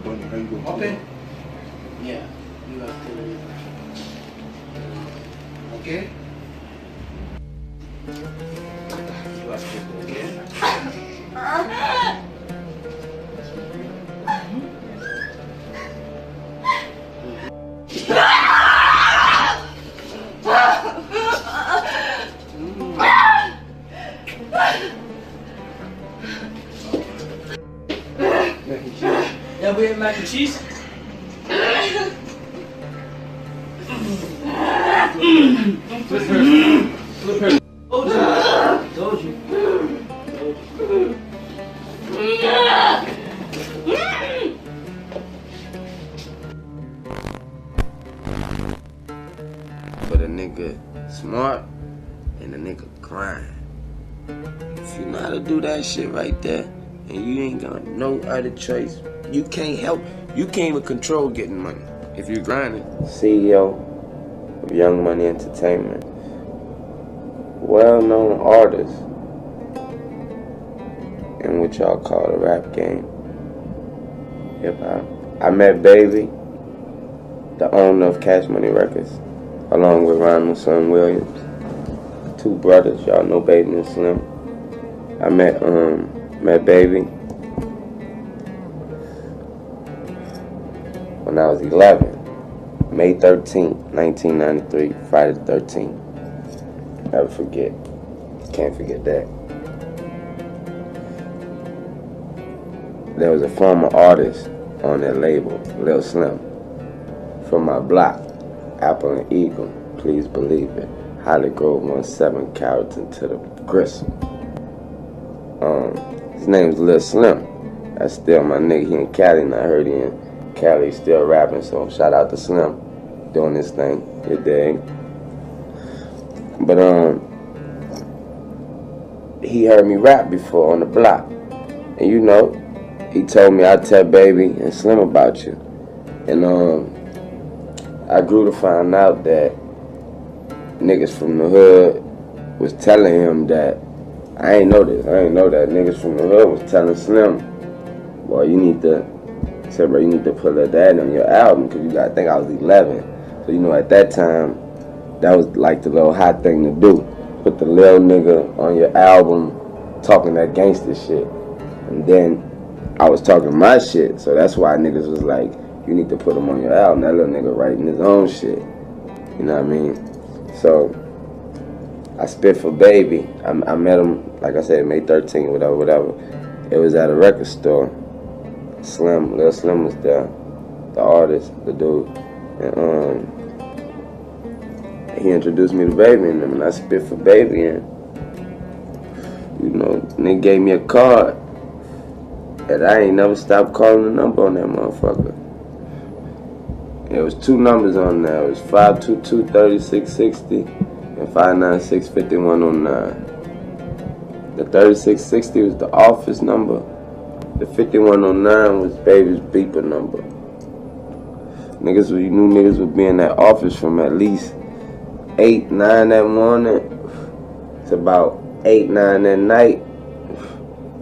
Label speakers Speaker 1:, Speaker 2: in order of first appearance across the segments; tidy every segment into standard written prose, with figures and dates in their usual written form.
Speaker 1: Open. Yeah, you have to. Okay. You have to. Okay.
Speaker 2: Yeah, we have mac and cheese. Flip her. Flip her. Told you. Told you.
Speaker 3: But a nigga smart and a nigga grind. If you know how to do that shit right there, and you ain't got no other choice, you can't help. You can't even control getting money if you're grinding. CEO of Young Money Entertainment, well-known artist in what y'all call the rap game, hip hop. I met Baby, the owner of Cash Money Records, along with Ronald Son Williams, two brothers. Y'all know Baby and Slim. I met Baby when I was 11, May 13th, 1993, Friday the 13th. Never forget. Can't forget that. There was a former artist on that label, Lil Slim, from my block, Apple and Eagle, please believe it. Holly Grove 17 Carrollton to the Gristle. His name's Lil Slim. That's still my nigga. He in Cali, and I heard he in Cali still rapping, so shout out to Slim doing this thing, you dig? But he heard me rap before on the block, and you know, he told me I'd tell Baby and Slim about you. And I grew to find out that niggas from the hood was telling him that, I ain't know this, I ain't know that niggas from the hood was telling Slim, boy, you need to put that on your album, because you gotta think I was 11. So you know, at that time, that was like the little hot thing to do. Put the little nigga on your album talking that gangster shit. And then I was talking my shit, so that's why niggas was like, you need to put him on your album. That little nigga writing his own shit. You know what I mean? So I spit for Baby. I met him, like I said, May 13th, whatever. It was at a record store. Lil Slim was there, the artist, the dude. And he introduced me to Baby and them, and I spit for Baby, and you know, they gave me a card, and I ain't never stopped calling the number on that motherfucker. There was two numbers on there. It was 522-3660 and 596-5109. The 3660 was the office number. The 5109 was Baby's beeper number. Niggas, you knew niggas would be in that office from at least 8, 9 that morning to about 8, 9 that night.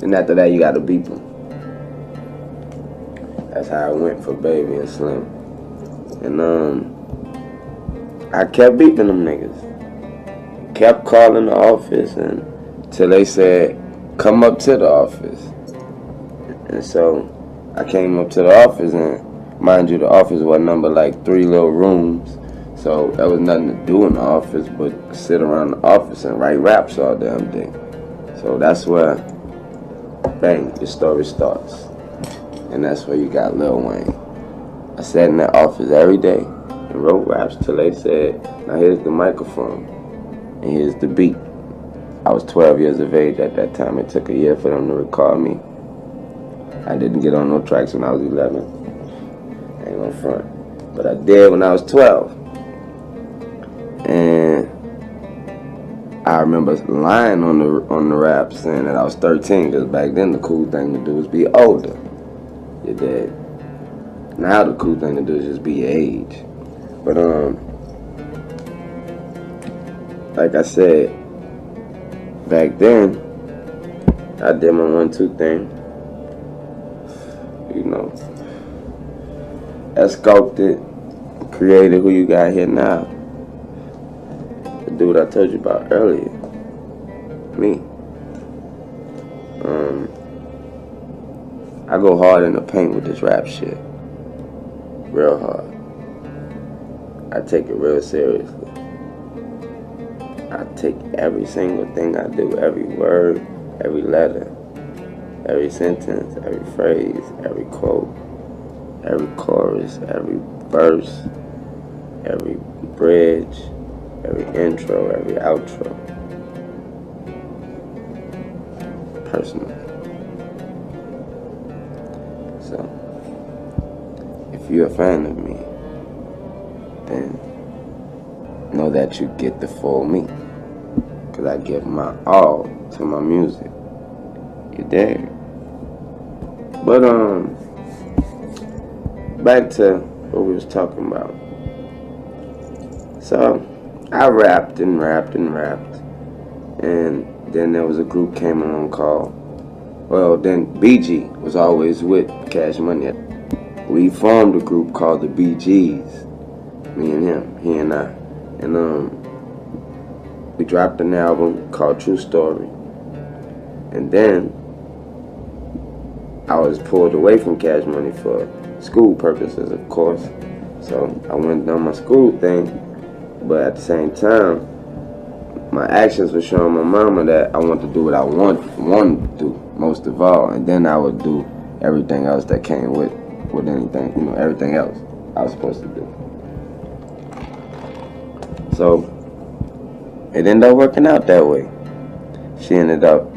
Speaker 3: And after that, you got to beep them. That's how it went for Baby and Slim. And I kept beeping them niggas. Kept calling the office until they said, come up to the office. And so I came up to the office, and mind you, the office was number like 3 little rooms. So there was nothing to do in the office but sit around the office and write raps all damn day. So that's where, bang, the story starts. And that's where you got Lil Wayne. I sat in that office every day and wrote raps till they said, now here's the microphone and here's the beat. I was 12 years of age at that time. It took a year for them to record me. I didn't get on no tracks when I was 11. I ain't gonna front. But I did when I was 12. And I remember lying on the rap saying that I was 13, because back then the cool thing to do was be older. You did. Now the cool thing to do is just be your age. But like I said, back then I did my 1-2 thing. You know, that sculpted, created who you got here now. The dude I told you about earlier. Me. I go hard in the paint with this rap shit. Real hard. I take it real seriously. I take every single thing I do, every word, every letter, every sentence, every phrase, every quote, every chorus, every verse, every bridge, every intro, every outro. Personal. So, if you're a fan of me, then know that you get the full me. Because I give my all to my music. You dig? But, back to what we was talking about. So, I rapped and rapped and rapped. And then there was a group came along called, well, then BG was always with Cash Money. We formed a group called the BGs. Me and him, he and I. And we dropped an album called True Story. And then I was pulled away from Cash Money for school purposes, of course. So I went on my school thing, but at the same time, my actions were showing my mama that I want to do what I wanted to do, most of all. And then I would do everything else that came with anything, everything else I was supposed to do. So it ended up working out that way. She ended up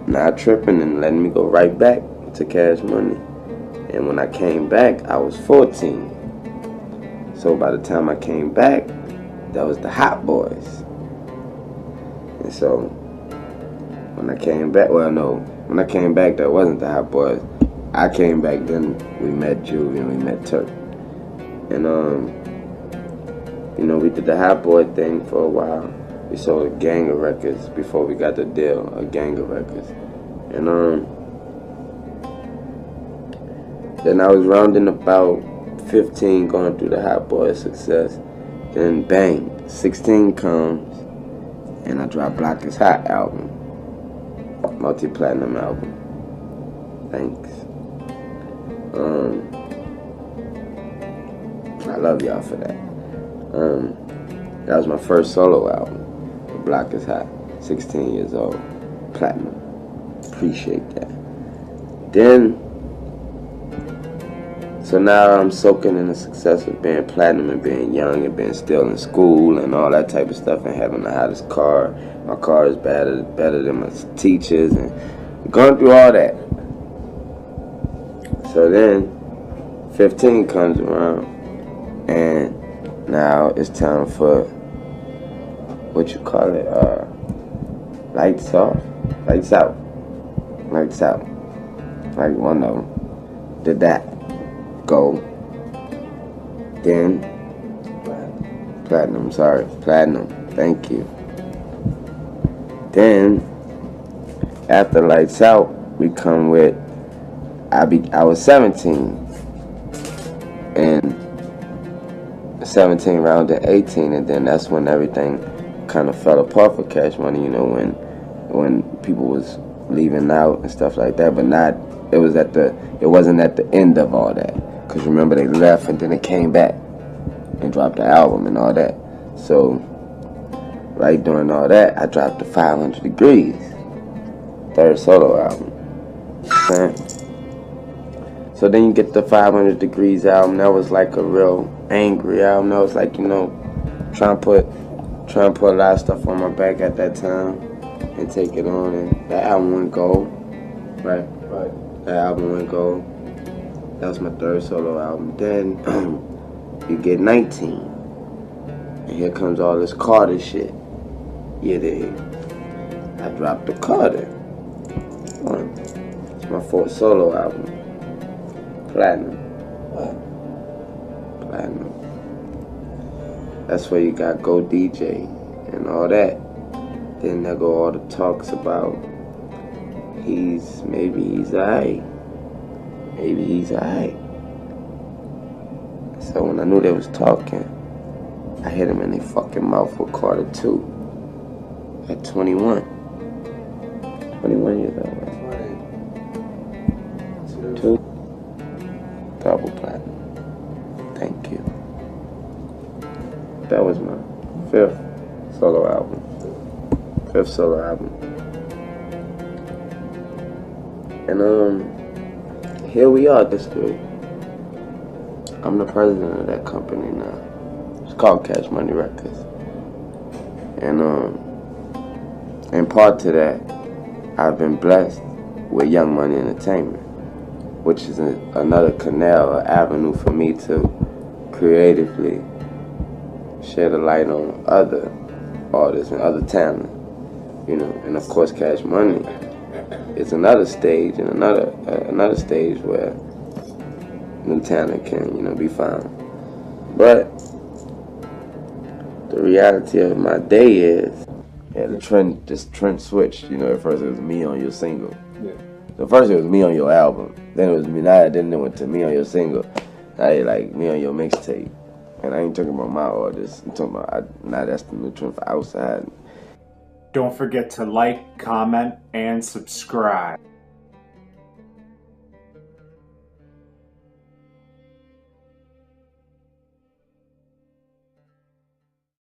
Speaker 3: not tripping and letting me go right back to Cash Money. And when I came back, I was 14. So by the time I came back, that was the Hot Boys. And so when I came back, when I came back, that wasn't the Hot Boys. I came back, then we met Juvie and we met Turk. And we did the Hot Boy thing for a while. We sold a gang of records before we got the deal, a gang of records. And then I was rounding about 15 going through the Hot Boy success. Then bang, 16 comes and I drop Block Is Hot album. Multi-platinum album. Thanks. I love y'all for that. That was my first solo album. Block Is Hot. 16 years old. Platinum. Appreciate that. Then, so now I'm soaking in the success of being platinum and being young and being still in school and all that type of stuff and having the hottest car. My car is better than my teachers and going through all that. So then 15 comes around and now it's time for what you call it, lights off, lights out, lights out. Like one of them. Did that. Go. Then platinum, thank you. Then after lights out, we come with I was 17 and 17 round to 18, and then that's when everything kind of fell apart for Cash Money, when people was leaving out and stuff like that, but it wasn't at the end of all that. Because remember, they left and then they came back and dropped the album and all that. So, right during all that, I dropped the 500 Degrees, third solo album. Okay? So then you get the 500 Degrees album. That was like a real angry album. That was like, trying to put a lot of stuff on my back at that time and take it on. And that album went gold. Right. That album went gold. That was my third solo album. Then you get 19. And here comes all this Carter shit. I dropped the Carter. It's my fourth solo album. Platinum. Platinum. That's where you got Go DJ and all that. Then there go all the talks about maybe he's alright. Maybe he's alright. So when I knew they was talking, I hit him in their fucking mouth with Carter 2 at 21. 21 years old, right? 2. Double platinum. Thank you. That was my 5th solo album. 5th solo album. And here we are, District. I'm the president of that company now. It's called Cash Money Records. And in part to that, I've been blessed with Young Money Entertainment, which is another canal or avenue for me to creatively shed a light on other artists and other talent, you know. And of course, Cash Money is another stage and another stage where new talent can, you know, be found. But the reality of my day is, the trend switched. You know, at first it was me on your single.
Speaker 2: Yeah.
Speaker 3: So first it was me on your album. Then it was me. Then it went to me on your single. Now they like me on your mixtape. And I ain't talking about my artists. I'm talking about now that's the new trend for outside.
Speaker 4: Don't forget to like, comment, and subscribe.